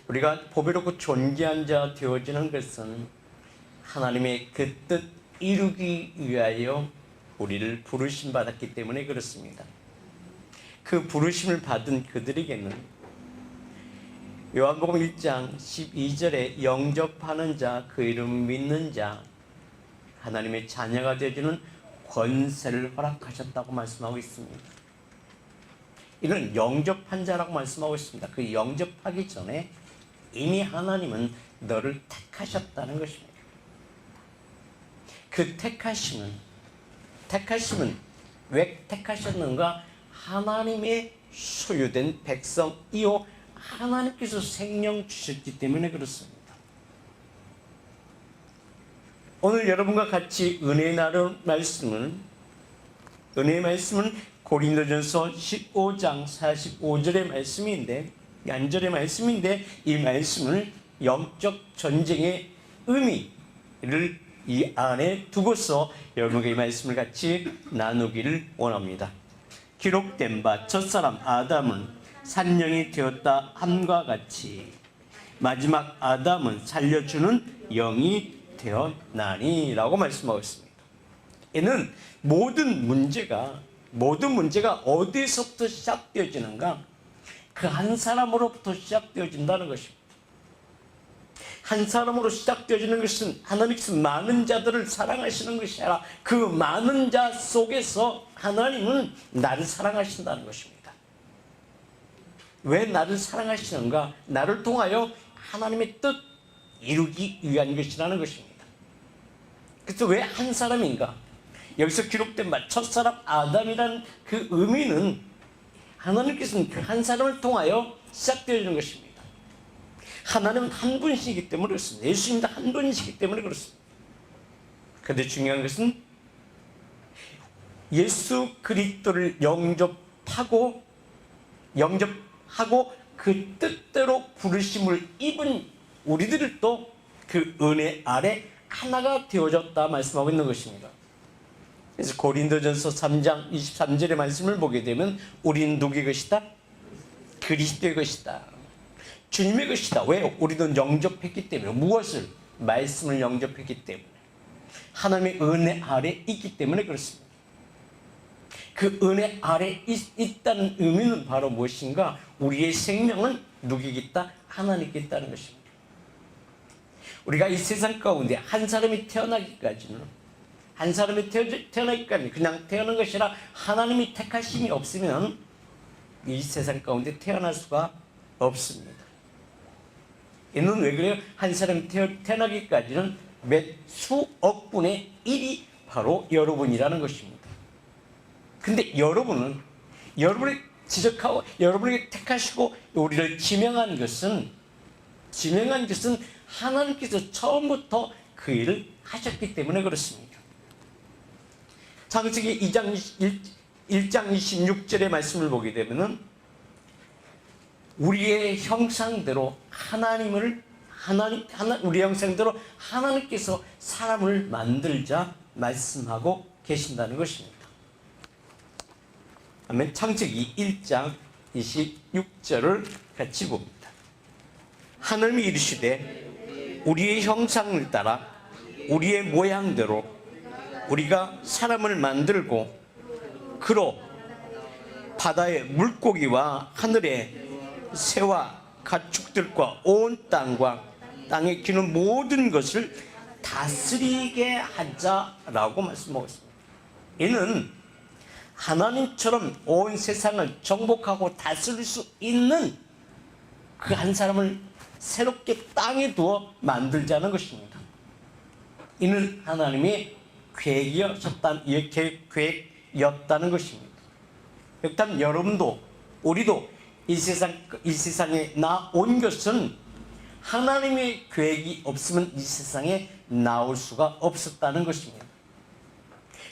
우리가 보배롭고 존귀한 자 되어지는 것은 하나님의 그 뜻 이루기 위하여 우리를 부르심 받았기 때문에 그렇습니다. 그 부르심을 받은 그들에게는 요한복음 1장 12절에 영접하는 자, 그 이름 믿는 자, 하나님의 자녀가 되어주는 권세를 허락하셨다고 말씀하고 있습니다. 이는 영접한 자라고 말씀하고 있습니다. 그 영접하기 전에 이미 하나님은 너를 택하셨다는 것입니다. 그 택하심은 왜 택하셨는가? 하나님의 소유된 백성이요 하나님께서 생명 주셨기 때문에 그렇습니다. 오늘 여러분과 같이 은혜의 나눌 말씀은 고린도전서 15장 45절의 말씀인데, 안절의 말씀인데, 이 말씀을 영적 전쟁의 의미를 이 안에 두고서 여러분과 이 말씀을 같이 나누기를 원합니다. 기록된 바 첫사람 아담은 산령이 되었다 함과 같이 마지막 아담은 살려주는 영이 되었나니 라고 말씀하고 있습니다. 이는 모든 문제가 어디서부터 시작되어지는가? 그 한 사람으로부터 시작되어진다는 것입니다. 한 사람으로 시작되어지는 것은 하나님께서 많은 자들을 사랑하시는 것이 아니라 그 많은 자 속에서 하나님은 나를 사랑하신다는 것입니다. 왜 나를 사랑하시는가? 나를 통하여 하나님의 뜻 이루기 위한 것이라는 것입니다. 그래서 왜 한 사람인가? 여기서 기록된 바 첫사람 아담이라는 그 의미는 하나님께서는 그 한 사람을 통하여 시작되어지는 것입니다. 하나님은 한 분이시기 때문에 그렇습니다. 예수님도 한 분이시기 때문에 그렇습니다. 그런데 중요한 것은 예수 그리스도를 영접하고 그 뜻대로 부르심을 입은 우리들을 또 그 은혜 아래 하나가 되어졌다 말씀하고 있는 것입니다. 그래서 고린도전서 3장 23절의 말씀을 보게 되면 우리는 누구의 것이다? 그리스도의 것이다. 주님의 것이다. 왜? 우리도 영접했기 때문에. 무엇을? 말씀을 영접했기 때문에. 하나님의 은혜 아래 있기 때문에 그렇습니다. 그 은혜 아래 있다는 의미는 바로 무엇인가? 우리의 생명은 누구에게 있다? 하나님께 있다는 것입니다. 우리가 이 세상 가운데 한 사람이 태어나기까지는 그냥 태어난 것이라 하나님이 택하심이 없으면 이 세상 가운데 태어날 수가 없습니다. 이는 왜 그래요? 한 사람이 태어나기까지는 몇 수억 분의 1이 바로 여러분이라는 것입니다. 근데 여러분이 지적하고 여러분에게 택하시고 우리를 지명한 것은 하나님께서 처음부터 그 일을 하셨기 때문에 그렇습니다. 창세기 1장 26절의 말씀을 보게 되면은 우리의 형상대로 우리 형상대로 하나님께서 사람을 만들자 말씀하고 계신다는 것입니다. 아멘. 창세기 1장 26절을 같이 봅니다. 하나님이 이르시되 우리의 형상을 따라 우리의 모양대로 우리가 사람을 만들고 그로 바다의 물고기와 하늘의 새와 가축들과 온 땅과 땅에 기는 모든 것을 다스리게 하자라고 말씀하고 있습니다. 이는 하나님처럼 온 세상을 정복하고 다스릴 수 있는 그 한 사람을 새롭게 땅에 두어 만들자는 것입니다. 이는 하나님의 계획이었다는 것입니다. 일단 여러분도 우리도 이 세상에 나온 것은 하나님의 계획이 없으면 이 세상에 나올 수가 없었다는 것입니다.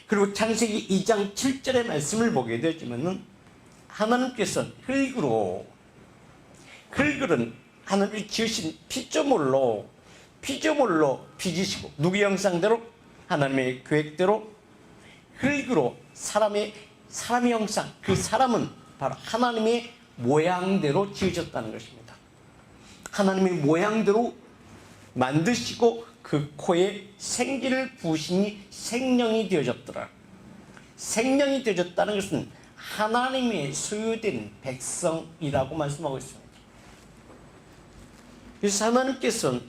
그리고 창세기 2장 7절의 말씀을 보게 되지만은 하나님께서 흙은 하나님이 지으신 피조물로 빚으시고 누구의 형상대로? 하나님의 계획대로 흙으로 사람의 형상, 그 사람은 바로 하나님의 모양대로 지으셨다는 것입니다. 하나님의 모양대로 만드시고 그 코에 생기를 부으시니 생명이 되어졌더라. 생명이 되어졌다는 것은 하나님의 소유된 백성이라고 말씀하고 있습니다. 그래서 하나님께서는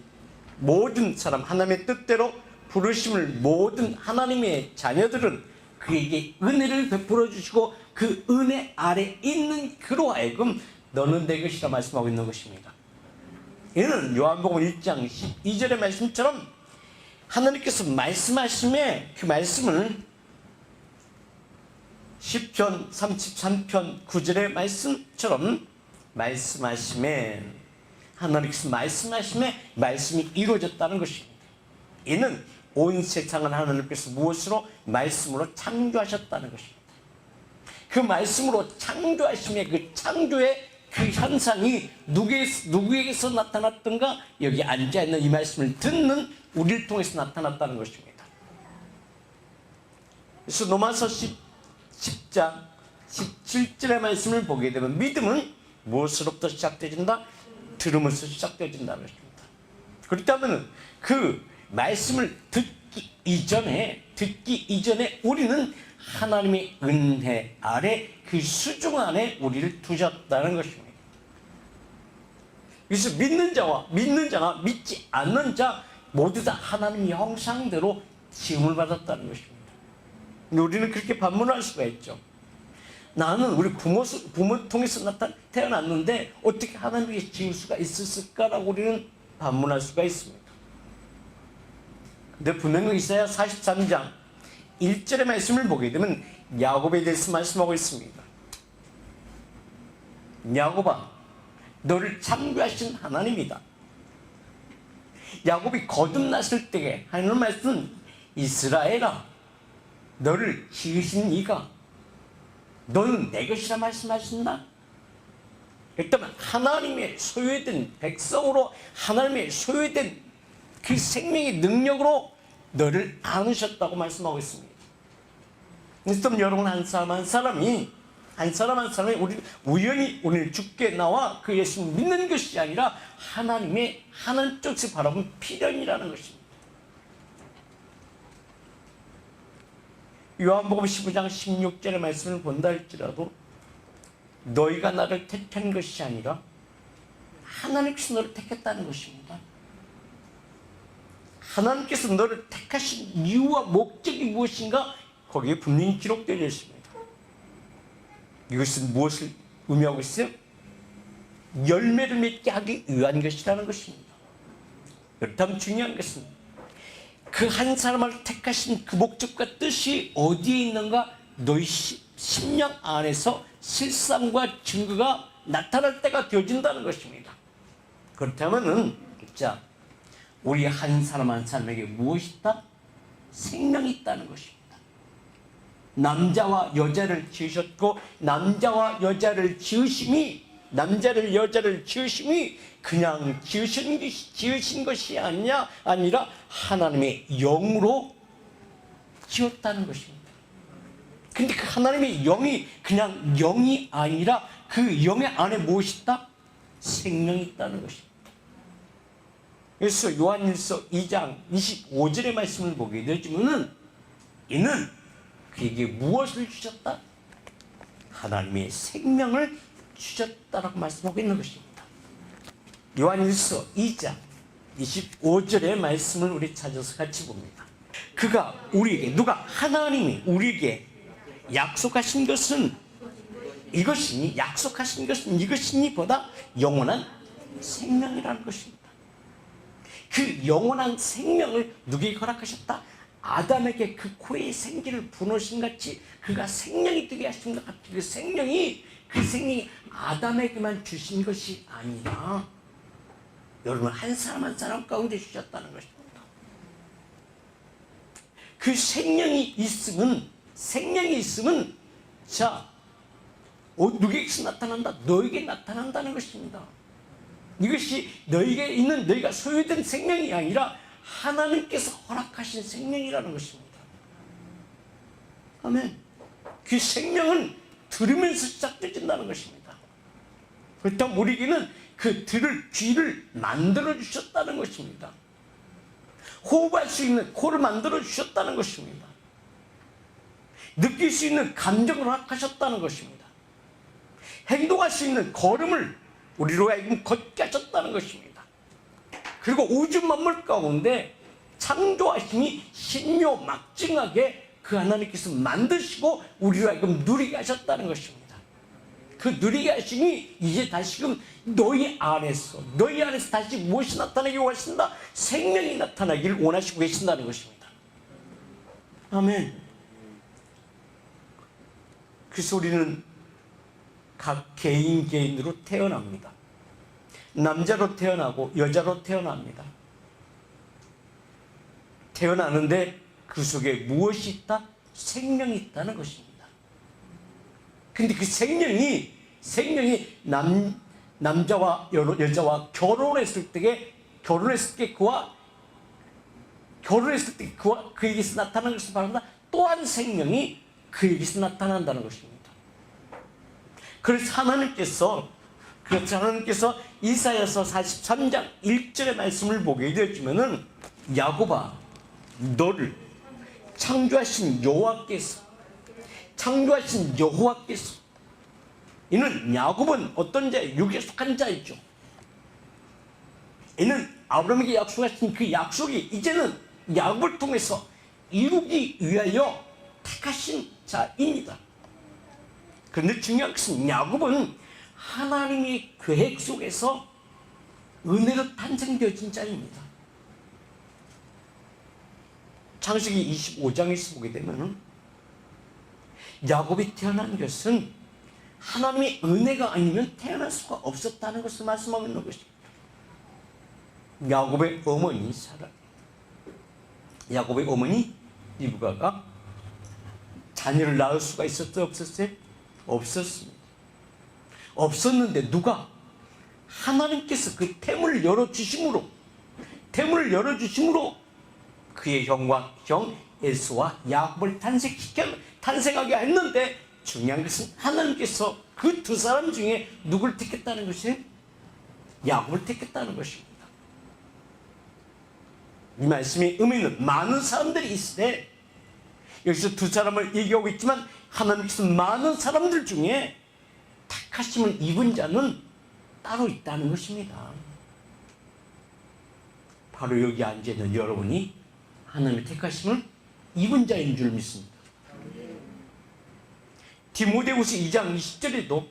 모든 사람, 하나님의 뜻대로 부르심을 모든 하나님의 자녀들은 그에게 은혜를 베풀어 주시고 그 은혜 아래 있는 그로 하여금 너는 내 것이라 말씀하고 있는 것입니다. 이는 요한복음 1장 12절의 말씀처럼 하나님께서 말씀하심에 그 말씀을 시편 33편 9절의 말씀처럼 말씀하심에 하나님께서 말씀하심에 말씀이 이루어졌다는 것입니다. 이는 온 세상을 하나님께서 무엇으로? 말씀으로 창조하셨다는 것입니다. 그 말씀으로 창조하심의 그 창조의 그 현상이 누구에게서 나타났던가? 여기 앉아있는 이 말씀을 듣는 우리를 통해서 나타났다는 것입니다. 그래서 로마서 10장 17절의 말씀을 보게 되면 믿음은 무엇으로부터 시작되어진다? 들음으로써 시작되어진다는 것입니다. 그렇다면 그 말씀을 듣기 이전에 우리는 하나님의 은혜 아래 그 수중 안에 우리를 두셨다는 것입니다. 그래서 믿는 자가 믿지 않는 자 모두 다 하나님의 형상대로 지음을 받았다는 것입니다. 우리는 그렇게 반문할 수가 있죠. 나는 우리 부모 통해서 태어났는데 어떻게 하나님께 지을 수가 있었을까라고 우리는 반문할 수가 있습니다. 근데 분명히 이사야 43장 1절의 말씀을 보게 되면 야곱에 대해서 말씀하고 있습니다. 야곱아, 너를 창조하신 하나님이다. 야곱이 거듭났을 때에 하는 말씀은 이스라엘아, 너를 지으신 이가 너는 내 것이라 말씀하신다. 그렇다면 하나님의 소유된 백성으로 하나님의 소유된 그 생명의 능력으로 너를 안으셨다고 말씀하고 있습니다. 그래서 여러분 한 사람 한 사람이 우리 우연히 오늘 주께 나와 그 예수를 믿는 것이 아니라 하나님 쪽에서 바라본 필연이라는 것입니다. 요한복음 15장 16절의 말씀을 본다 할지라도 너희가 나를 택한 것이 아니라 하나님께서 너를 택했다는 것입니다. 하나님께서 너를 택하신 이유와 목적이 무엇인가? 거기에 분명히 기록되어 있습니다. 이것은 무엇을 의미하고 있어요? 열매를 맺게 하기 위한 것이라는 것입니다. 그렇다면 중요한 것은 그 한 사람을 택하신 그 목적과 뜻이 어디에 있는가? 너희 심령 안에서 실상과 증거가 나타날 때가 되어진다는 것입니다. 그렇다면은 자, 우리 한 사람 한 사람에게 무엇이 있다? 생명이 있다는 것입니다. 남자와 여자를 지으셨고 남자와 여자를 지으심이 그냥 지으신 것이 아니라 하나님의 영으로 지었다는 것입니다. 근데 그 하나님의 영이 그냥 영이 아니라 그 영의 안에 무엇이 있다? 생명이 있다는 것입니다. 그래서 요한일서 2장 25절의 말씀을 보게 되지만은 이는 그에게 무엇을 주셨다? 하나님의 생명을 주셨다라고 말씀하고 있는 것입니다. 요한일서 2장 25절의 말씀을 우리 찾아서 같이 봅니다. 하나님이 우리에게 약속하신 것은 이것이니 보다 영원한 생명이라는 것입니다. 그 영원한 생명을 누구에게 허락하셨다? 아담에게 그 코에 생기를 부어신 같이 그가 생명이 되게 하신 것 같이 그 생명이 아담에게만 주신 것이 아니라 여러분 한 사람 한 사람 가운데 주셨다는 것입니다. 그 생명이 있으면 자, 누구에게서 나타난다? 너에게 나타난다는 것입니다. 이것이 너에게 있는 너희가 소유된 생명이 아니라 하나님께서 허락하신 생명이라는 것입니다. 아멘. 그 생명은 들으면서 시작되어진다는 것입니다. 그렇다면 우리에게는 그 들을 귀를 만들어 주셨다는 것입니다. 호흡할 수 있는 코를 만들어 주셨다는 것입니다. 느낄 수 있는 감정을 허락하셨다는 것입니다. 행동할 수 있는 걸음을 우리로 하여금 걷게 하셨다는 것입니다. 그리고 우주 만물 가운데 창조하심이 신묘막증하게 그 하나님께서 만드시고 우리로 하여금 누리게 하셨다는 것입니다. 그 누리게 하심이 이제 다시금 너희 안에서 다시 무엇이 나타나기 원하신다? 생명이 나타나기를 원하시고 계신다는 것입니다. 아멘. 그래서 우리는 각 개인으로 태어납니다. 남자로 태어나고 여자로 태어납니다. 태어나는데 그 속에 무엇이 있다? 생명이 있다는 것입니다. 근데 그 생명이 남자와 여자와 결혼했을 때 그에게서 나타나는 것을 말합니다. 또한 생명이 그에게서 나타난다는 것입니다. 그래서 하나님께서 이사야서 43장 1절의 말씀을 보게 되어지면은 야곱아 너를 창조하신 여호와께서 이는 야곱은 어떤 자예요? 육에 속한 자이죠. 이는 아브라함에게 약속하신 그 약속이 이제는 야곱을 통해서 이루기 위하여 택하신 자입니다. 그런데 중요한 것은 야곱은 하나님의 계획 속에서 은혜로 탄생되어진 자입니다. 창세기 25장에서 보게 되면 야곱이 태어난 것은 하나님의 은혜가 아니면 태어날 수가 없었다는 것을 말씀하고 있는 것입니다. 야곱의 어머니 사라, 야곱의 어머니 리브가가 자녀를 낳을 수가 있었어요? 없었어요? 없었습니다. 없었는데 누가? 하나님께서 그 태문을 열어주심으로 그의 형 에서와 야곱을 탄생하게 했는데 중요한 것은 하나님께서 그 두 사람 중에 누굴 택했다는 것이에요? 야곱을 택했다는 것입니다. 이 말씀의 의미는 많은 사람들이 있으되 여기서 두 사람을 얘기하고 있지만 하나님께서 많은 사람들 중에 택하심을 입은 자는 따로 있다는 것입니다. 바로 여기 앉아있는 여러분이 하나님의 택하심을 입은 자인 줄 믿습니다. 디모데후서 2장 20절에도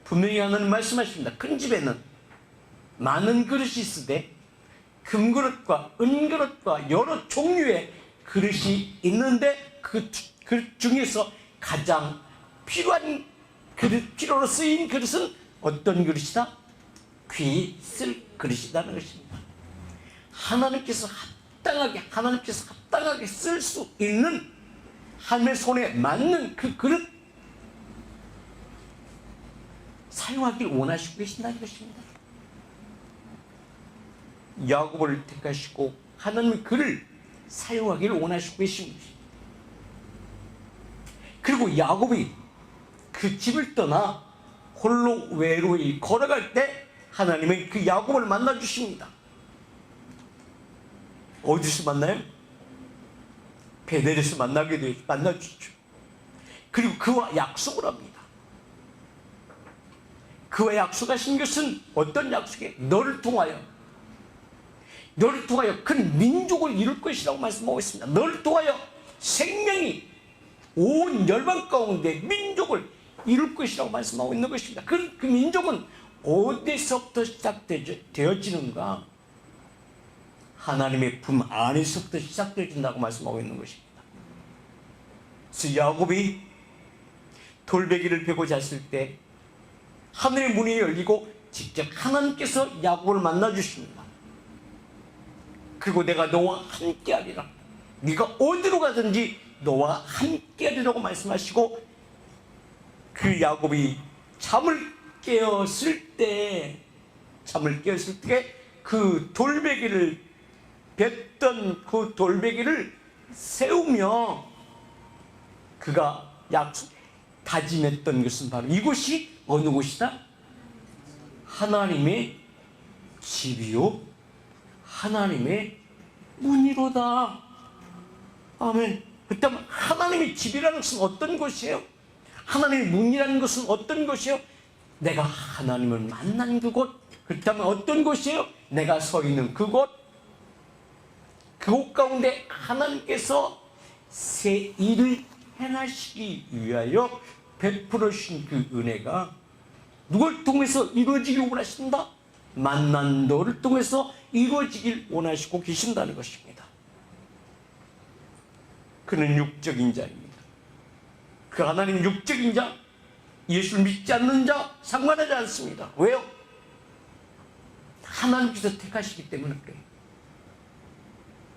분명히 하나님 말씀하십니다. 큰 집에는 많은 그릇이 있으되 금그릇과 은그릇과 여러 종류의 그릇이 있는데 그 그릇 중에서 가장 필요로 쓰인 그릇은 어떤 그릇이다? 귀히 쓸 그릇이라는 것입니다. 하나님께서 합당하게 쓸 수 있는 하나님의 손에 맞는 그 그릇 사용하길 원하시고 계신다는 것입니다. 야곱을 택하시고 하나님의 그를 사용하기를 원하시고 계신 것입니다. 그리고 야곱이 그 집을 떠나 홀로 외로이 걸어갈 때 하나님은 그 야곱을 만나 주십니다. 어디서 만나요? 베델에서 만나 주죠. 그리고 그와 약속을 합니다. 그와 약속하신 것은 어떤 약속이에요? 너를 통하여 큰 민족을 이룰 것이라고 말씀하고 있습니다. 너를 통하여 생명이 온 열방 가운데 민족을 이룰 것이라고 말씀하고 있는 것입니다. 그 민족은 어디서부터 시작되어지는가? 하나님의 품 안에서부터 시작되어진다고 말씀하고 있는 것입니다. 그래서 야곱이 돌베개를 베고 잤을 때 하늘의 문이 열리고 직접 하나님께서 야곱을 만나 주십니다. 그리고 내가 너와 함께하리라. 네가 어디로 가든지 너와 함께하리라고 말씀하시고 그 야곱이 잠을 깨었을 때 그 돌베개를 뱉던 그 돌베개를 세우며 그가 다짐했던 것은 바로 이곳이 어느 곳이다? 하나님의 집이요 하나님의 문이로다. 아멘. 그렇다면 하나님의 집이라는 것은 어떤 것이에요? 하나님의 문이라는 것은 어떤 것이에요? 내가 하나님을 만난 그곳. 그렇다면 어떤 곳이에요? 내가 서 있는 그곳. 그곳 가운데 하나님께서 새 일을 행하시기 위하여 베풀어 주신 그 은혜가 누굴 통해서 이루어지길 원하신다? 만난 너를 통해서 이루어지길 원하시고 계신다는 것입니다. 그는 육적인 자입니다. 그 하나님 육적인 자, 예수를 믿지 않는 자 상관하지 않습니다. 왜요? 하나님께서 택하시기 때문에 그래요.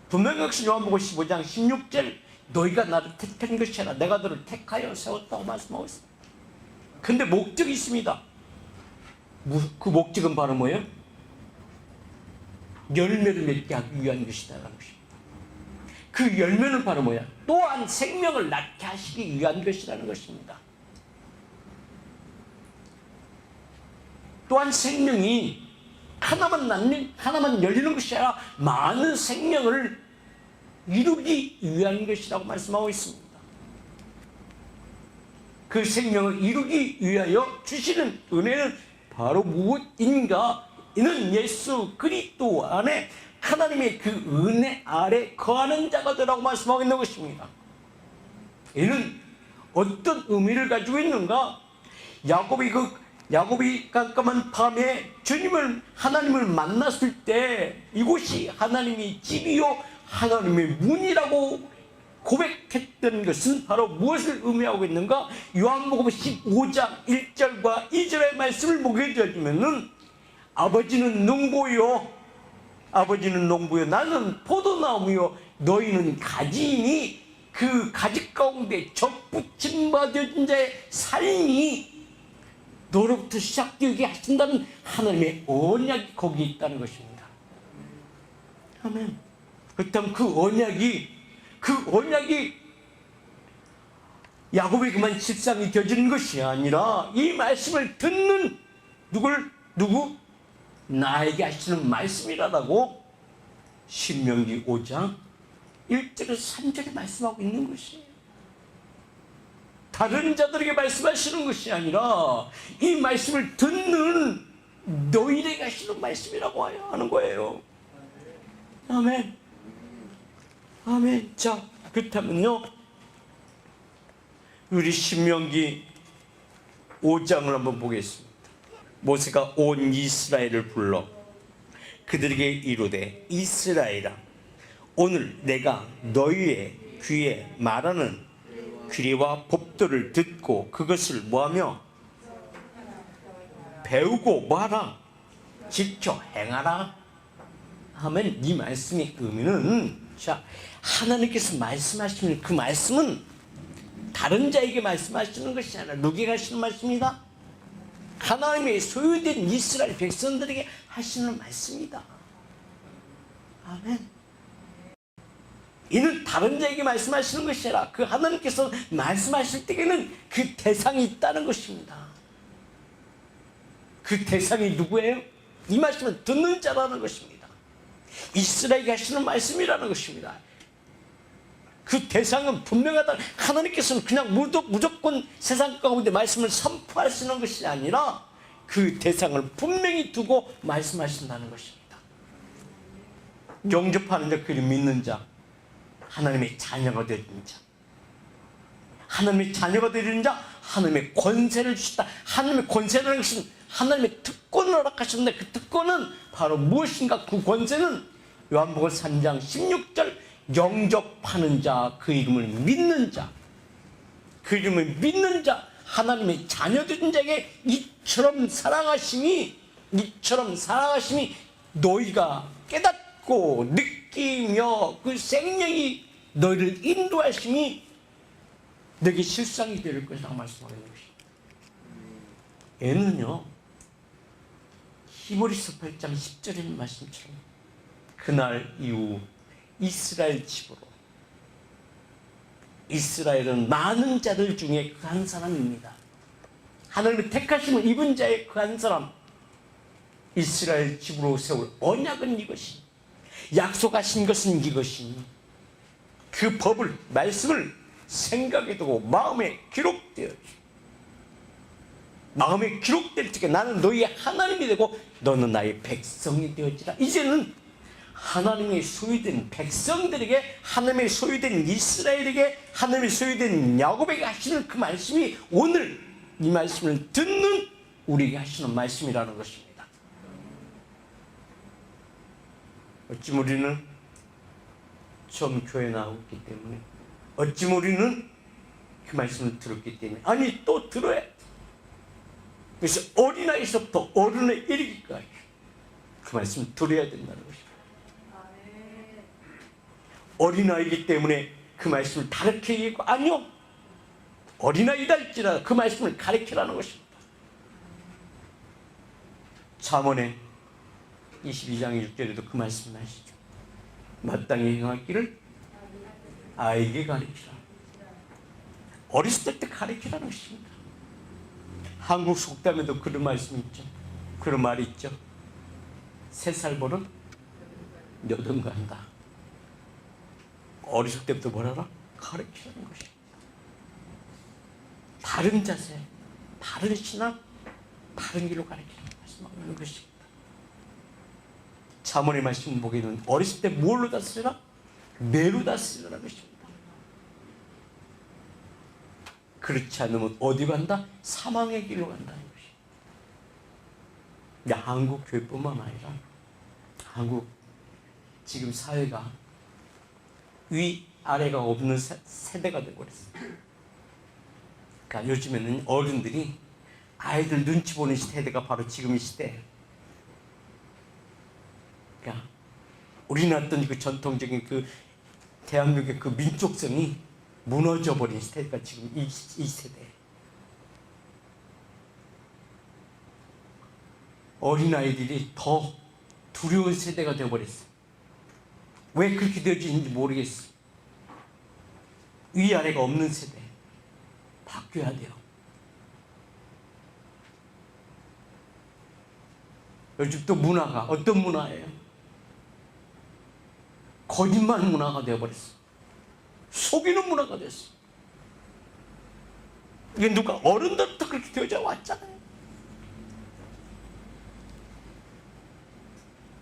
분명히 역시 요한복음 15장 16절 너희가 나를 택한 것이 아니라 내가 너를 택하여 세웠다고 말씀하고 있습니다. 근데 목적이 있습니다. 그 목적은 바로 뭐예요? 열매를 맺게 하기 위한 것이다라는 것입니다. 그 열매는 바로 뭐야? 또한 생명을 낳게 하시기 위한 것이라는 것입니다. 또한 생명이 하나만 열리는 것이 아니라 많은 생명을 이루기 위한 것이라고 말씀하고 있습니다. 그 생명을 이루기 위하여 주시는 은혜는 바로 무엇인가? 이는 예수 그리스도 안에 하나님의 그 은혜 아래 거하는 자가되라고 말씀하고 있는 것입니다. 이는 어떤 의미를 가지고 있는가? 야곱이 깜깜한 밤에 하나님을 만났을 때 이곳이 하나님의 집이요 하나님의 문이라고 고백했던 것은 바로 무엇을 의미하고 있는가? 요한복음 15장 1절과 2절의 말씀을 보게 되면은 아버지는 농부요 나는 포도나무요 너희는 가지이니 그 가지 가운데 접붙임 받은 자의 삶이 너로부터 시작되게 하신다는 하나님의 언약이 거기에 있다는 것입니다. 아멘. 그렇다면 그 언약이 야곱에게만 실상이 되어지는 것이 아니라 이 말씀을 듣는 누구? 나에게 하시는 말씀이라고 신명기 5장 1절에서 3절에 말씀하고 있는 것이에요. 다른 자들에게 말씀하시는 것이 아니라 이 말씀을 듣는 너희에게 하시는 말씀이라고 하는 거예요. 아멘. 아멘. 자, 그렇다면요 우리 신명기 5장을 한번 보겠습니다. 모세가 온 이스라엘을 불러 그들에게 이르되 이스라엘아 오늘 내가 너희의 귀에 말하는 규례와 법도를 듣고 그것을 뭐하며 배우고 뭐하라? 지켜 행하라 하면 이 말씀의 의미는 자 하나님께서 말씀하시는 그 말씀은 다른 자에게 말씀하시는 것이 아니라 누구에게 하시는 말씀이다? 하나님의 소유된 이스라엘 백성들에게 하시는 말씀이다. 아멘. 이는 다른 자에게 말씀하시는 것이 아니라 그 하나님께서 말씀하실 때에는 그 대상이 있다는 것입니다. 그 대상이 누구예요? 이 말씀은 듣는 자라는 것입니다. 이스라엘에게 하시는 말씀이라는 것입니다. 그 대상은 분명하다. 하나님께서는 그냥 무조건 세상 가운데 말씀을 선포하시는 것이 아니라 그 대상을 분명히 두고 말씀하신다는 것입니다. 영접하는 자, 그를 믿는 자, 하나님의 자녀가 되는 자, 하나님의 자녀가 되는 자, 하나님의 권세를 주셨다. 하나님의 권세라는 것은 하나님의 특권을 허락하셨는데 그 특권은 바로 무엇인가? 그 권세는 요한복음 3장 16절 영접하는 자, 그 이름을 믿는 자, 그 이름을 믿는 자, 하나님의 자녀된 자에게 이처럼 사랑하심이 너희가 깨닫고 느끼며 그 생명이 너희를 인도하심이 너에게 실상이 될 것이라고 말씀하는 것입니다. 얘는요 히브리서 8장 10절에 있는 말씀처럼 그날 이후 이스라엘 집으로, 이스라엘은 많은 자들 중에 그 한 사람입니다. 하나님의 택하심을 입은 자의 그 한 사람, 이스라엘 집으로 세울 언약은 이것이, 약속하신 것은 이것이니 그 법을, 말씀을 생각에 두고 마음에 기록되어지, 마음에 기록될 적에 나는 너희의 하나님이 되고 너는 나의 백성이 되어지라. 이제는 하나님의 소유된 백성들에게, 하나님의 소유된 이스라엘에게, 하나님의 소유된 야곱에게 하시는 그 말씀이 오늘 이 말씀을 듣는 우리에게 하시는 말씀이라는 것입니다. 어찌 우리는 처음 교회 나왔기 때문에, 어찌 우리는 그 말씀을 들었기 때문에, 아니 또 들어야 돼. 그래서 어린아이서부터 어른에 이르기까지 그 말씀을 들어야 된다는 것입니다. 어린아이기 때문에 그 말씀을 다르게 얘기하고, 아니요, 어린아이다 할지라도 그 말씀을 가르치라는 것입니다. 잠언의 22장 1절에도 그 말씀을 하시죠. 마땅히 행할 길을 아이에게 가르치라. 어렸을 때 가르치라는 것입니다. 한국 속담에도 그런 말씀이 있죠. 그런 말이 있죠. 3살 버릇 여든 간다. 어렸을 때부터 뭐라라? 가르치라는 것입니다. 바른 자세, 바른 신앙, 바른 길로 가르치는 말씀하는 것입니다. 잠언의 말씀을 보게 되면 어렸을 때 뭘로 다스리라? 매로 다스리라는 것입니다. 그렇지 않으면 어디 간다? 사망의 길로 간다는 것입니다. 근데 한국 교회뿐만 아니라 한국 지금 사회가 위아래가 없는 세대가 되어버렸어요. 그러니까 요즘에는 어른들이 아이들 눈치 보는 세대가 바로 지금 이 시대예요. 그러니까 우리는 어떤 그 전통적인 그 대한민국의 그 민족성이 무너져 버린 시대가 지금 이 세대. 어린아이들이 더 두려운 세대가 되어버렸어. 왜 그렇게 되어지는지 모르겠어. 위아래가 없는 세대. 바뀌어야 돼요. 요즘 또 문화가 어떤 문화예요? 거짓말 문화가 되어버렸어. 속이는 문화가 됐어. 이게 누가 어른들부터 그렇게 되어져 왔잖아요.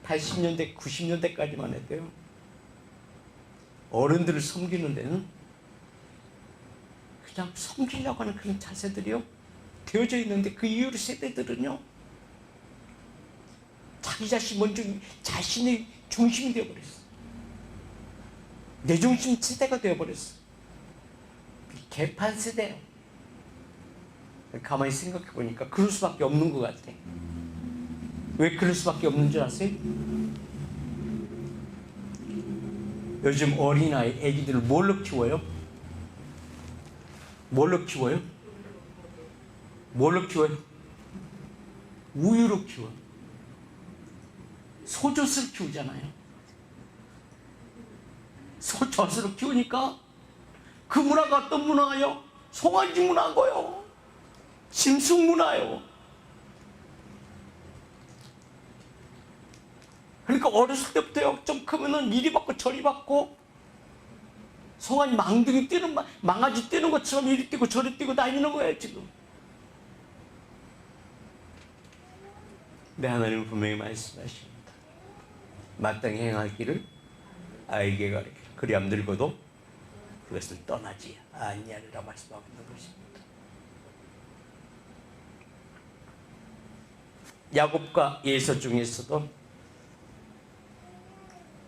80년대, 90년대까지만 해도요, 어른들을 섬기는 데는 그냥 섬기려고 하는 그런 자세들이요 되어져 있는데, 그 이후로 세대들은요 자기 자신 먼저 자신의 중심이 되어버렸어. 내 중심 세대가 되어버렸어. 개판 세대예요. 가만히 생각해 보니까 그럴 수밖에 없는 것 같아. 왜 그럴 수밖에 없는 줄 아세요? 요즘 어린아이, 애기들을 뭘로 키워요? 뭘로 키워요? 뭘로 키워요? 우유로 키워요. 소젖을 키우잖아요. 소젖으로 키우니까 그 문화가 어떤 문화예요? 송아지 문화고요. 짐승 문화예요. 그러니까 어렸을 때부터요, 좀 크면은 이리 받고 저리 받고, 송아지 망둥이 뛰는, 망아지 뛰는 것처럼 이리 뛰고 저리 뛰고 다니는 거예요, 지금. 내 하나님은 분명히 말씀하십니다. 마땅히 행할 길을 아이에게 가르치라. 그리함 늙어도 그것을 떠나지 아니하리라 말씀하고 있는 것입니다. 야곱과 에서 중에서도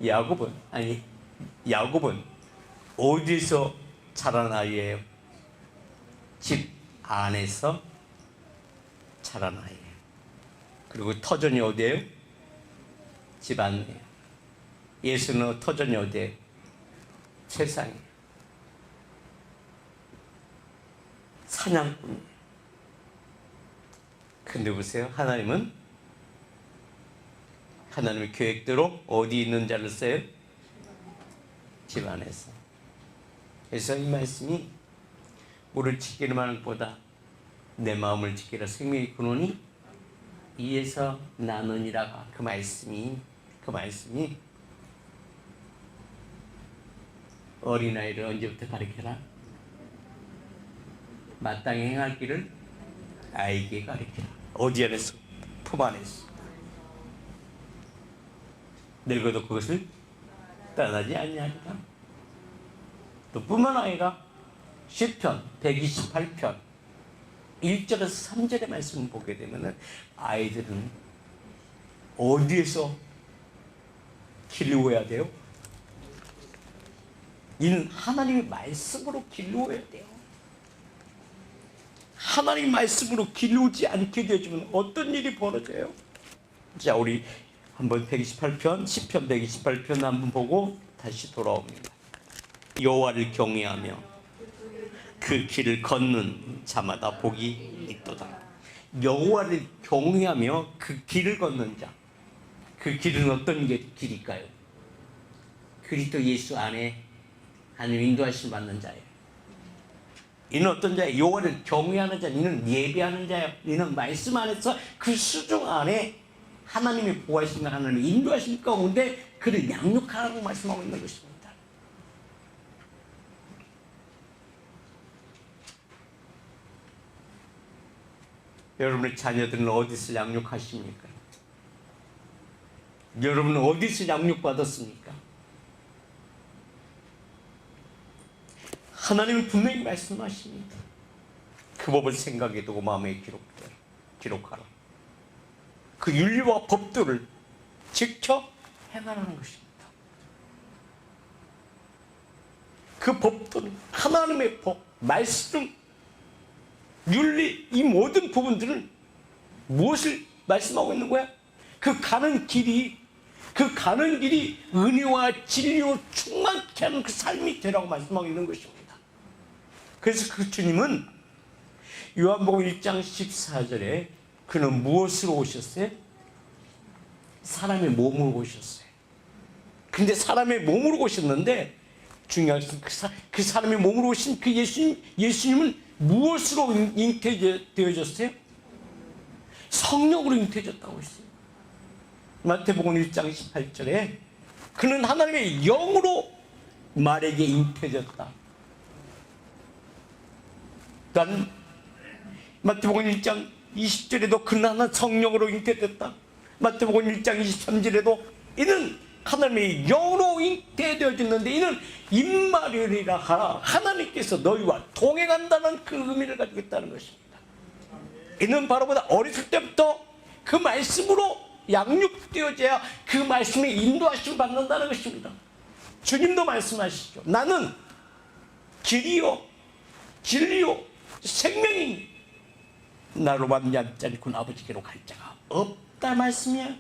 야곱은 어디서 자란 아이예요? 집 안에서 자란 아이예요. 그리고 터전이 어디예요? 집 안이에요. 예수는 터전이 어디예요? 세상이에요. 사냥꾼이에요. 근데 보세요. 하나님의 계획대로 어디 있는 자를 써요? 집 안에서. 그래서 이 말씀이 물을 지키는 것보다 내 마음을 지키라 생명이 근원이 이에서 나누니라가 그 말씀이 어린아이를 언제부터 가르쳐라? 마땅히 행할 길을 아이에게 가르쳐라. 어디 안에서? 품 안에서. 늙어도 그것을 떠나지 아니하리라. 또 뿐만 아니라 시편 128편 1절에서 3절의 말씀을 보게 되면 아이들은 어디에서 길러야 돼요? 이는 하나님의 말씀으로 길러야 돼요. 하나님의 말씀으로 길러지 않게 되어지면 어떤 일이 벌어져요? 자, 우리 한번 128편, 시편 128편 한번 보고 다시 돌아옵니다. 여호와를 경외하며 그 길을 걷는 자마다 복이 있도다. 여호와를 경외하며 그 길을 걷는 자. 그 길은 어떤 길일까요? 그리스도 예수 안에 하나님 인도하심 받는 자예요. 이는 어떤 자예요? 여호와를 경외하는 자. 이는 예배하는 자예요. 이는 말씀 안에서 그 수중 안에 하나님의 보호하심과 하나님의 인도하심 가운데 그를 양육하라고 말씀하고 있는 것입니다. 여러분의 자녀들은 어디서 양육하십니까? 여러분은 어디서 양육받았습니까? 하나님은 분명히 말씀하십니다. 그 법을 생각해 두고 마음에 기록하라. 그 윤리와 법도를 지켜 행하라는 것입니다. 그 법도는 하나님의 법, 말씀, 윤리, 이 모든 부분들은 무엇을 말씀하고 있는 거야? 그 가는 길이 은혜와 진리로 충만케 하는 그 삶이 되라고 말씀하고 있는 것입니다. 그래서 그 주님은 요한복음 1장 14절에 그는 무엇으로 오셨어요? 사람의 몸으로 오셨어요. 근데 사람의 몸으로 오셨는데 중요한 것은 그 사람의 몸으로 오신 그 예수님은 무엇으로 잉태되어졌어요? 성령으로 잉태해졌다고 했어요. 마태복음 1장 18절에 그는 하나님의 영으로 말에게 잉태해졌다. 또한 마태복음 1장 20절에도 그는 하나 성령으로 잉태됐다. 마태복음 1장 23절에도 이는 하나님의 영으로 잉태되어졌는데 이는 임마누엘이라 하라. 하나님께서 너희와 동행한다는 그 의미를 가지고 있다는 것입니다. 이는 바로 보다 어렸을 때부터 그 말씀으로 양육되어져야 그 말씀에 인도하심을 받는다는 것입니다. 주님도 말씀하시죠. 나는 길이요 진리요 생명이니 나로 말미암지 않고는 아버지께로 갈 자가 없다 말씀이야.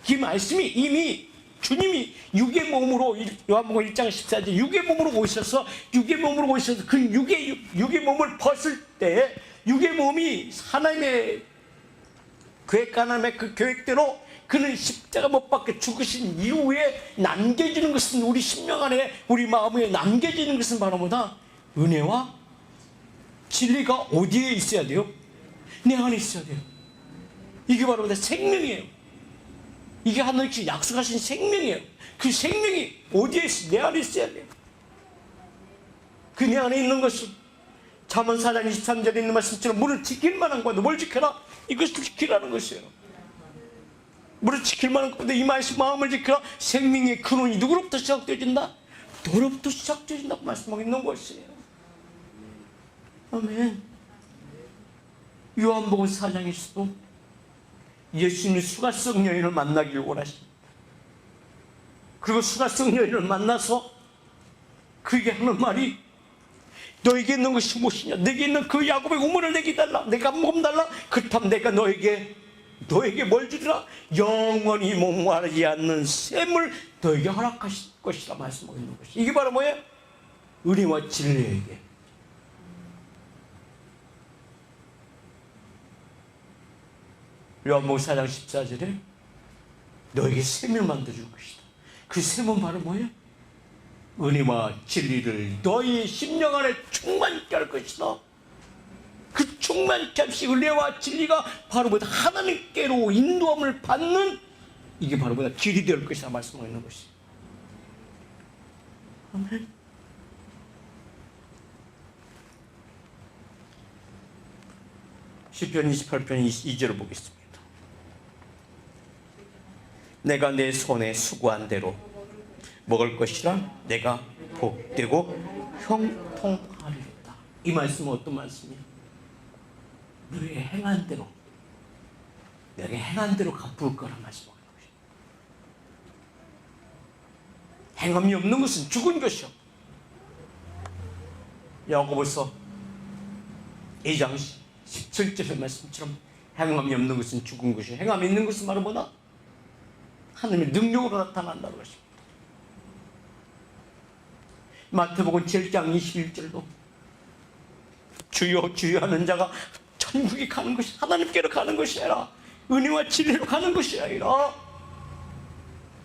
그 말씀이 이미 주님이 육의 몸으로 요한복음 1장 14절 육의 몸으로 오셔서 그 육의 몸을 벗을 때 육의 몸이 하나님의 계획 하나님의 그 계획대로 그는 십자가 못 박혀 죽으신 이후에 남겨지는 것은 우리 심령 안에 우리 마음에 남겨지는 것은 바로 뭐다? 은혜와 진리가 어디에 있어야 돼요? 내 안에 있어야 돼요. 이게 바로 뭐다? 생명이에요. 이게 하나님께서 약속하신 생명이에요. 그 생명이 어디에 있어요? 내 안에 있어야 돼요. 그 내 안에 있는 것은 잠언 4장 23절에 있는 말씀처럼 물을 지킬 만한 건데 뭘 지켜라? 이것을 지키라는 것이에요. 물을 지킬 만한 건데 이 말씀 마음을 지켜라. 생명의 근원이 누구로부터 시작되어진다? 너로부터 시작되어진다고 말씀하고 있는 것이에요. 아멘. 요한복음 4장에서도 예수님이 수가성 여인을 만나길 원하십니다. 그리고 수가성 여인을 만나서 그에게 하는 말이 너에게 있는 것이 무엇이냐? 내게 있는 그 야곱의 우물을 내게 달라. 내가 몸 달라. 그렇다면 내가 너에게 뭘 주리라? 영원히 목마르지 않는 샘을 너에게 허락하실 것이라 말씀하고 있는 것이. 이게 바로 뭐예요? 은혜와 진리에게. 요한복음 4장 14절에 너에게 샘을 만들어줄 것이다. 그 샘은 바로 뭐예요? 은혜와 진리를 너희 심령 안에 충만케 할 것이다. 그 충만케 하시 은혜와 진리가 바로 보다 하나님께로 인도함을 받는 이게 바로 보다 길이 될 것이다 말씀하고 있는 것이. 아멘. 시편 28편 2절을 보겠습니다. 내가 내 손에 수고한 대로 먹을 것이라 내가 복되고 형통하리로다. 이 말씀은 어떤 말씀이야? 너의 행한 대로 내가 행한 대로 갚을 거란 말씀이야. 행함이 없는 것은 죽은 것이요. 야고보서 2장 17절의 말씀처럼 행함이 없는 것은 죽은 것이요 행함이 있는 것은 바로 뭐다? 하나님의 능력으로 나타난다는 것입니다. 마태복음 7장 21절도 주여 주여 하는 자가 천국에 가는 것이 하나님께로 가는 것이 아니라 은혜와 진리로 가는 것이 아니라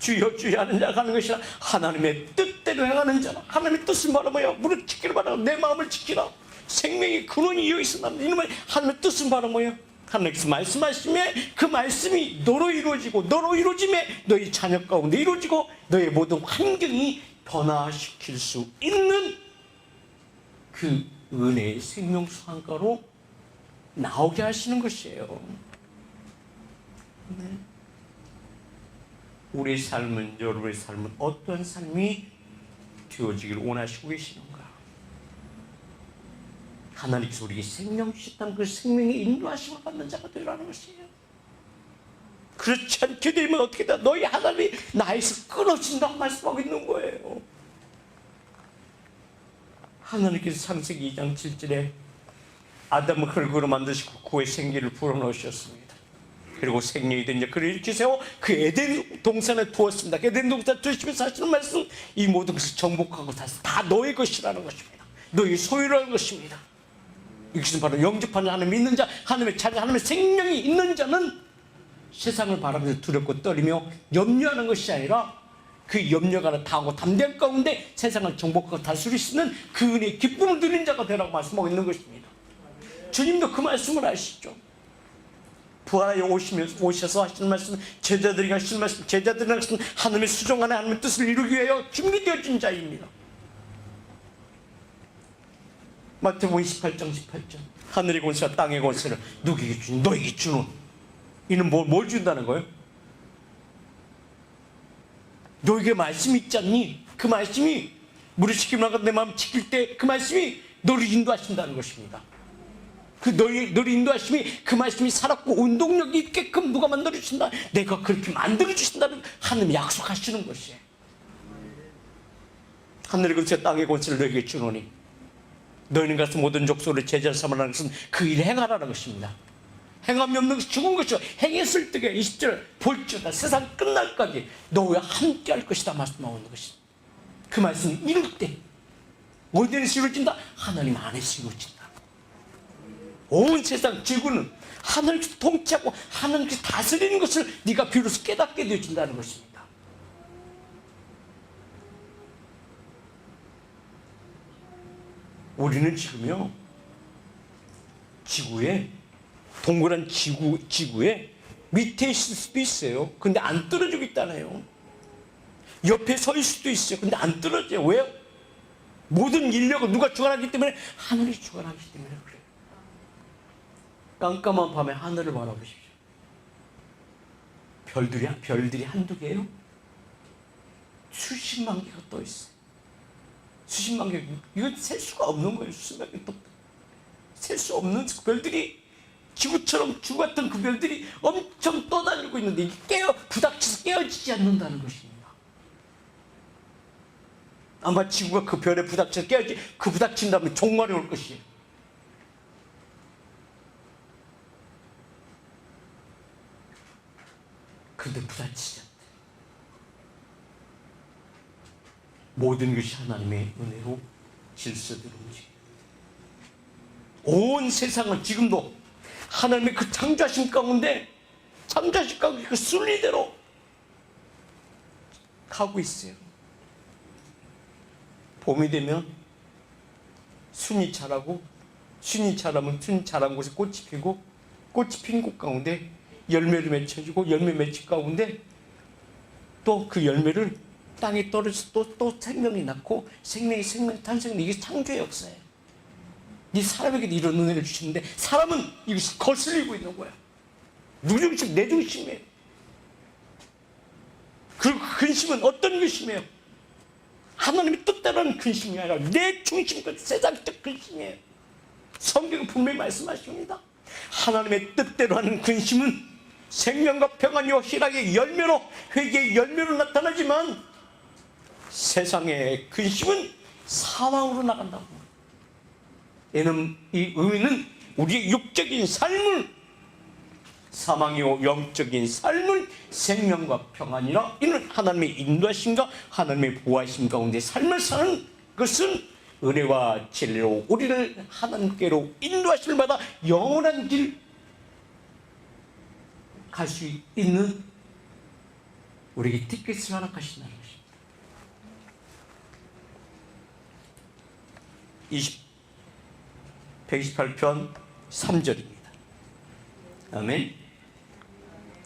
주여 주여 하는 자가 가는 것이 아니라 하나님의 뜻대로 행하는 자라. 하나님의 뜻은 바로 뭐야? 무릇 지키를 바라고 내 마음을 지키라. 생명의 근원이 여기서 나는 이놈의 하나님의 뜻은 바로 뭐야? 하나님께서 말씀하시면 그 말씀이 너로 이루어지고 너로 이루어짐에 너희 자녀 가운데 이루어지고 너의 모든 환경이 변화시킬 수 있는 그 은혜의 생명 수강가로 나오게 하시는 것이에요. 네. 우리의 삶은, 여러분의 삶은 어떤 삶이 되어지길 원하시고 계시는가? 하나님께서 우리에게 생명 주셨다는 그 생명의 인도하심을 받는 자가 되라는 것이에요. 그렇지 않게 되면 어떻게 돼? 너희 하나님이 나에서 끊어진다고 말씀하고 있는 거예요. 하나님께서 창세기 2장 7절에 아담을 흙으로 만드시고 그의 생기를 불어넣으셨습니다. 그리고 생명이 된 그를 이렇게 세워 그 에덴 동산에 두었습니다. 에덴 동산에 두시면서 하시는 말씀, 이 모든 것을 정복하고 다 너의 것이라는 것입니다. 너의 소유라는 것입니다. 이것은 바로 영접하는 하나님 믿는 자, 하나님의 자녀, 하나님의 생명이 있는 자는 세상을 바라면서 두렵고 떨리며 염려하는 것이 아니라 그 염려가 다하고 담대한 가운데 세상을 정복하고 다스릴 수 있는 그 은혜의 기쁨을 누리는 자가 되라고 말씀하고 있는 것입니다. 주님도 그 말씀을 하시죠. 부활하여 오셔서 하시는 말씀, 제자들이 하시는 말씀, 제자들이 하시는 하나님의 수종 안에 하나님의 뜻을 이루기 위하여 준비되어진 자입니다. 마태복음 28장 18절 하늘의 권세와 땅의 권세를 누구에게 주니? 너에게 주는. 이는 뭘 준다는 거예요? 너에게 말씀이 있지 않니? 그 말씀이 무릇 지키면 내 마음 지킬 때 그 말씀이 너를 인도하신다는 것입니다. 그 너를 인도하심이 그 말씀이 살았고 운동력이 있게끔 누가 만들어주신다? 내가 그렇게 만들어주신다는 하나님이 약속하시는 것이에요. 하늘의 권세 땅의 권세를 너에게 주노니 너희는 가서 모든 족속을 제자로 삼으라는 것은 그 일을 행하라는 것입니다. 행함이 없는 것이 죽은 것이요 행했을 때에 20절 볼지어다 세상 끝날까지 너와 함께 할 것이다 말씀하고 있는 것이다. 그 말씀이 이룰 때 어디에서 이루어진다? 하나님 안에서 이루어진다. 온 세상 지구는 하나님께서 통치하고 하나님께서 다스리는 것을 네가 비로소 깨닫게 되어진다는 것입니다. 우리는 지금요 지구에 동그란 지구에 밑에 있을 수도 있어요. 근데 안 떨어지고 있다네요. 옆에 서 있을 수도 있어요. 근데 안 떨어져요. 왜요? 모든 인력을 누가 주관하기 때문에? 하늘이 주관하기 때문에 그래요. 깜깜한 밤에 하늘을 바라보십시오. 별들이 한두 개예요? 수십만 개가 떠 있어요. 수십만 개. 이건 셀 수가 없는 거예요. 수십만 개 또 셀 수 없는 별들이 지구 같은 그 별들이 엄청 떠다니고 있는데 이게 부닥쳐서 깨어지지 않는다는 것입니다. 아마 지구가 그 별에 부닥쳐서 그 부닥친 다음에 종말이 올 것이에요. 근데 부닥치지 않대. 모든 것이 하나님의 은혜로 질서대로 움직여요. 온 세상은 지금도 하나님의 그 창조하신 가운데 그 순리대로 가고 있어요. 봄이 되면 순이 자라고 순이 자라면 순 자란 곳에 꽃이 피고 꽃이 핀 곳 가운데 열매를 맺혀지고 열매 맺힌 가운데 또 그 열매를 땅에 떨어져서 또 생명이 낳고 생명이 탄생되는 이게 창조의 역사예요. 이 사람에게도 이런 은혜를 주시는데 사람은 이것을 거슬리고 있는 거야. 누구 중심? 내 중심이에요. 그리고 근심은 어떤 근심이에요? 하나님의 뜻대로 하는 근심이 아니라 내 중심과 세상적 근심이에요. 성경은 분명히 말씀하십니다. 하나님의 뜻대로 하는 근심은 생명과 평안이요 희락의 열매로 회개의 열매로 나타나지만 세상의 근심은 사망으로 나간다고. 얘는 이 의미는 우리의 육적인 삶을 사망이요 영적인 삶을 생명과 평안이라 이는 하나님의 인도하심과 하나님의 보호하심 가운데 삶을 사는 것은 은혜와 진리로 우리를 하나님께로 인도하심을 받아 영원한 길 갈 수 있는 우리에게 티켓을 허락하신다는 것입니다. 128편 3절입니다. 아멘.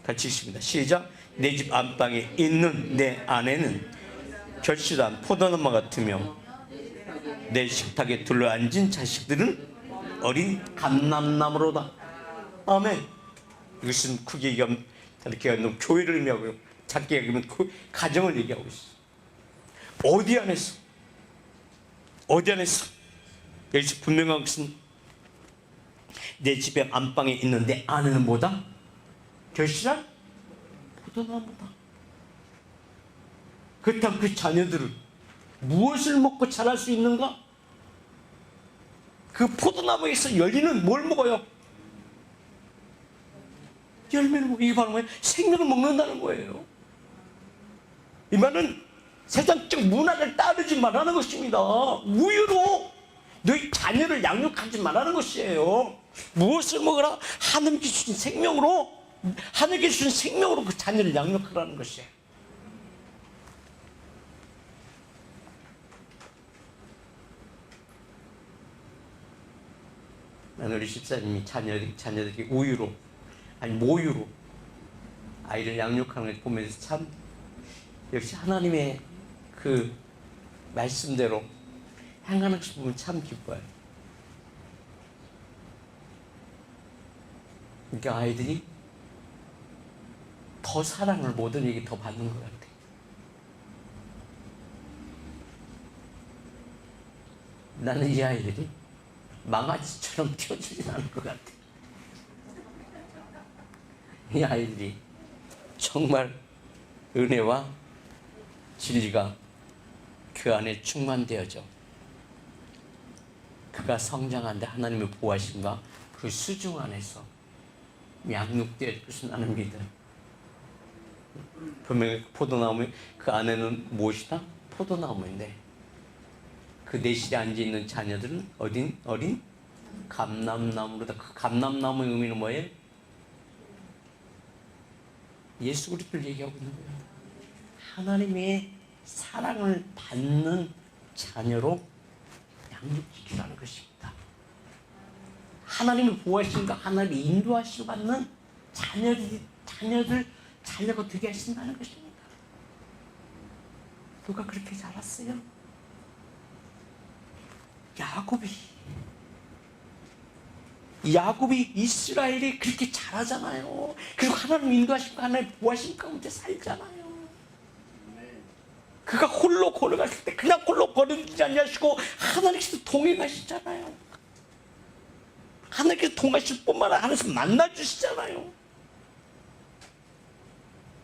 같이 읽습니다. 시작. 내 집 안방에 있는 내 아내는 결실한 포도나무 같으며 내 식탁에 둘러앉은 자식들은 어린 감람나무로다. 아멘. 이것은 크게 얘기하면 이렇게 하면 교회를 의미하고요. 작게 얘기하면 그 가정을 얘기하고 있어요. 어디 안에서 여기서 분명한 것은 내 집의 안방에 있는 내 아내는 뭐다? 결실한 포도나무다. 그렇다면 그 자녀들은 무엇을 먹고 자랄 수 있는가? 그 포도나무에서 열리는 뭘 먹어요? 열매를 먹고, 이게 바로 뭐예요? 생명을 먹는다는 거예요. 이 말은 세상적 문화를 따르지 말라는 것입니다. 우유로 너희 자녀를 양육하지 말라는 것이에요. 무엇을 먹으라? 하나님께 주신 생명으로 그 자녀를 양육하라는 것이에요. 우리 집사님이 자녀들이 우유로 아니 모유로 아이를 양육하는 걸 보면서 참 역시 하나님의 그 말씀대로 행하는 것을 보면 참 기뻐요. 그러니까 아이들이 더 사랑을 모든 이에게 더 받는 것 같아요. 나는 이 아이들이 망아지처럼 튀어주진 않을 것 같아요. 이 아이들이 정말 은혜와 진리가 그 안에 충만되어져 그가 성장하는데 하나님의 보호하심과 그 수중 안에서 양육될 것을 나는 믿어요. 분명히 포도나무 그 안에는 무엇이다? 포도나무인데 그 내실에 앉아있는 자녀들은 어린 감람나무로다. 그 감람나무의 의미는 뭐예요? 예수 그리스도를 얘기하고 있는 거예요. 하나님의 사랑을 받는 자녀로 양육시키라는 것입니다. 하나님의 보호하심과 하나님의 인도하심을 받는 자녀가 되게 하신다는 것입니다. 누가 그렇게 자랐어요? 야곱이 이스라엘이 그렇게 잘하잖아요. 그리고 하나님 인도하심과 하나님 보호하심 가운데 살잖아요. 그가 홀로 걸어갔을 때 그냥 홀로 버리지 않으시고 하나님께서 동행하시잖아요. 하나님께서 동행하실 뿐만 아니라 하나님께서 만나주시잖아요.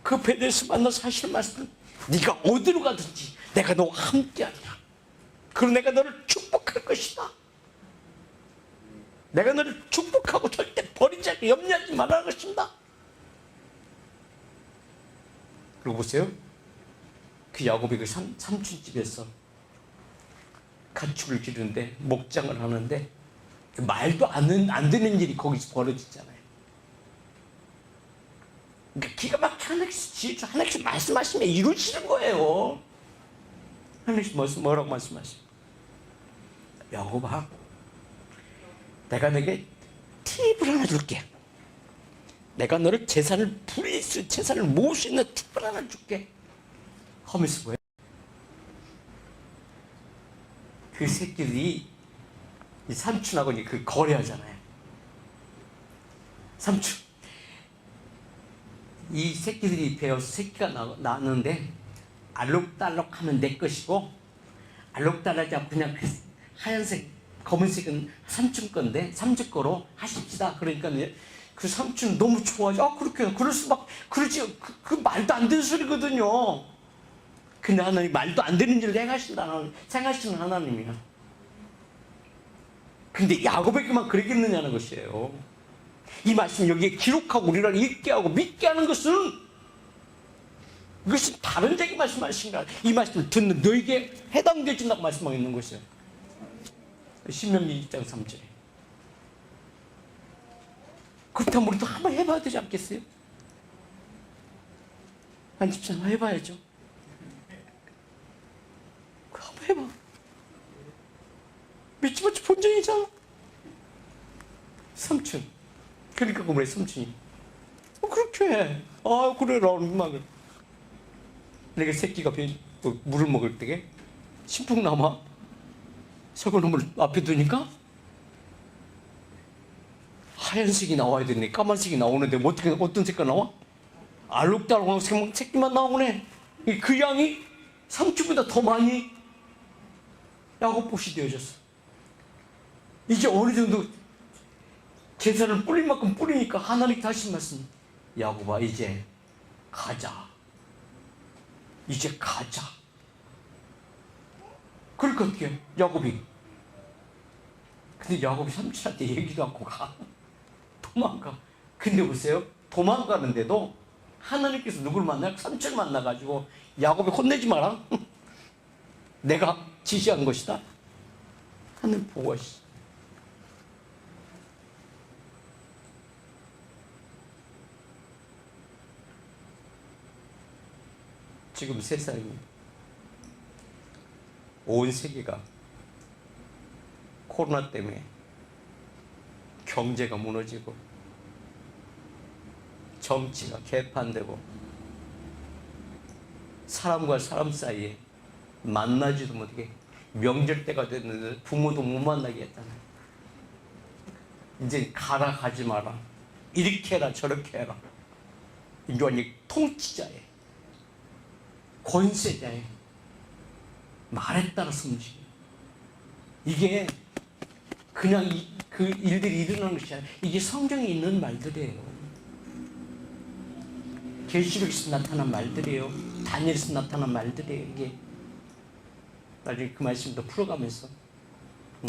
그 베델에서 만나서 하시는 말씀, 네가 어디로 가든지 내가 너와 함께하리라. 그리고 내가 너를 축복할 것이다. 내가 너를 축복하고 절대 버리지 않고 염려하지 말라는 것입니다. 그리고 보세요. 그 야곱이 그 삼촌집에서 가축을 기르는데 목장을 하는데 말도 안 되는 일이 거기서 벌어지잖아요. 그러니까 기가 막히게 하나님께서 말씀하시면 이루시는 거예요. 하나님께서 뭐라고 말씀하시죠? 야곱아, 내가 너에게 팁을 하나 줄게. 내가 너를 재산을 부릴 수, 재산을 모을 수 있는 팁을 하나 줄게. 하면서 뭐야? 그 새끼들이 이 삼촌하고 그 거래하잖아요. 삼촌, 이 새끼들이 배워서 새끼가 나왔는데 알록달록 하면 내 것이고 알록달록하지 않고 그냥 그 하얀색 검은색은 삼촌 건데 삼촌 거로 하십시다. 그러니까 그 삼촌 너무 좋아하죠. 아 그렇게 그럴 수밖 그러지. 그 말도 안 되는 소리거든요. 근데 하나님 말도 안 되는 일을 행하시는 하나님이야. 근데 야곱에게만 그러겠느냐는 것이에요. 이 말씀 여기에 기록하고 우리를 읽게 하고 믿게 하는 것은 이것이 다른 자에게 말씀하신 거야. 이 말씀을 듣는 너에게 해당되어진다고 말씀하고 있는 것이에요. 신명기 2장 3절에. 그렇다면 우리도 한번 해봐야 되지 않겠어요? 한 집사님 해봐야죠. 한번 해봐. 믿지마치 본전이잖아. 삼촌. 그러니까 그래 삼촌이. 그렇게 해. 아 그래라. 막 내가 새끼가 물을 먹을 때게 신풍나마 설거나무를 앞에 두니까 하얀색이 나와야 되네. 까만색이 나오는데 뭐 어떤 색깔 나와? 알록달록한 새끼만 나오네. 그 양이 삼촌보다 더 많이 야곱봇이 되어졌어. 이제 어느 정도 재산을 뿌릴 만큼 뿌리니까 하나님 다시 말씀. 야곱아 이제 가자. 이제 가자. 그러니까 어떻게 해? 야곱이. 근데 야곱이 삼촌한테 얘기도 않고 가. 도망가. 근데 보세요. 도망가는데도 하나님께서 누굴 만나요? 삼촌을 만나가지고 야곱이 혼내지 마라. 내가 지시한 것이다. 하늘 보고 하시. 지금 세상이 온 세계가 코로나 때문에 경제가 무너지고 정치가 개판되고 사람과 사람 사이에 만나지도 못하게 명절 때가 됐는데 부모도 못 만나게 했잖아요. 이제 가라 가지 마라. 이렇게 해라 저렇게 해라. 이게 완전히 통치자예요. 권세자예요. 말에 따라서 움직여요. 이게 그냥 그 일들이 일어나는 것이 아니라 이게 성경에 있는 말들이에요. 계시록에서 나타난 말들이에요. 다니엘에서 나타난 말들이에요. 이게 나중에 그 말씀도 풀어가면서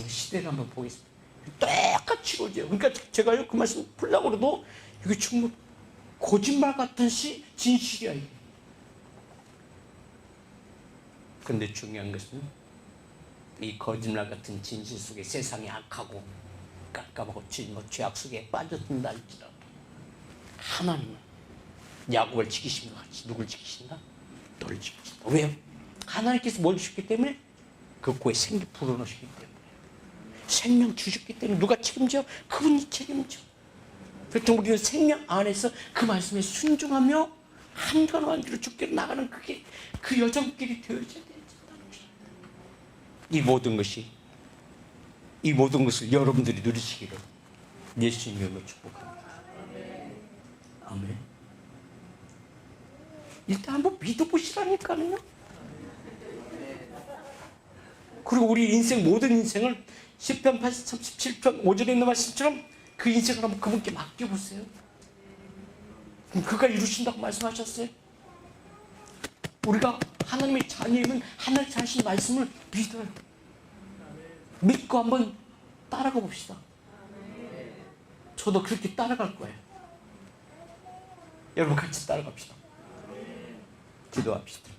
시대를 한번 보겠습니다. 똑같이 이루어져요. 그러니까 제가요 그 말씀 풀려고 해도 이게 정말 거짓말 같은 진실이야 이게. 근데 중요한 것은 이 거짓말 같은 진실 속에 세상이 악하고 깜깜하고 죄악 속에 빠졌다 할지라도 하나님은 야곱을 지키신 것 같이 누굴 지키신다? 너를 지키신다. 왜요? 하나님께서 뭘 주셨기 때문에 그 코에 생기 불어넣으셨기 때문에 생명 주셨기 때문에 누가 책임져? 그분이 책임져. 그렇다면 우리는 생명 안에서 그 말씀에 순종하며 한가로 한 길로 죽기로 나가는 그게 그 여정길이 되어져야 된다는 것입니다. 이 모든 것을 여러분들이 누리시기를 예수님 이름으로 축복합니다. 아멘. 일단 한번 믿어보시라니까요. 그리고 우리 인생 모든 인생을 시편 37편 5절에 있는 말씀처럼 그 인생을 한번 그분께 맡겨보세요. 그럼 그가 이루신다고 말씀하셨어요. 우리가 하나님의 자녀이면 하나님 자신 말씀을 믿어요. 믿고 한번 따라가 봅시다. 저도 그렇게 따라갈 거예요. 여러분 같이 따라갑시다. 기도합시다.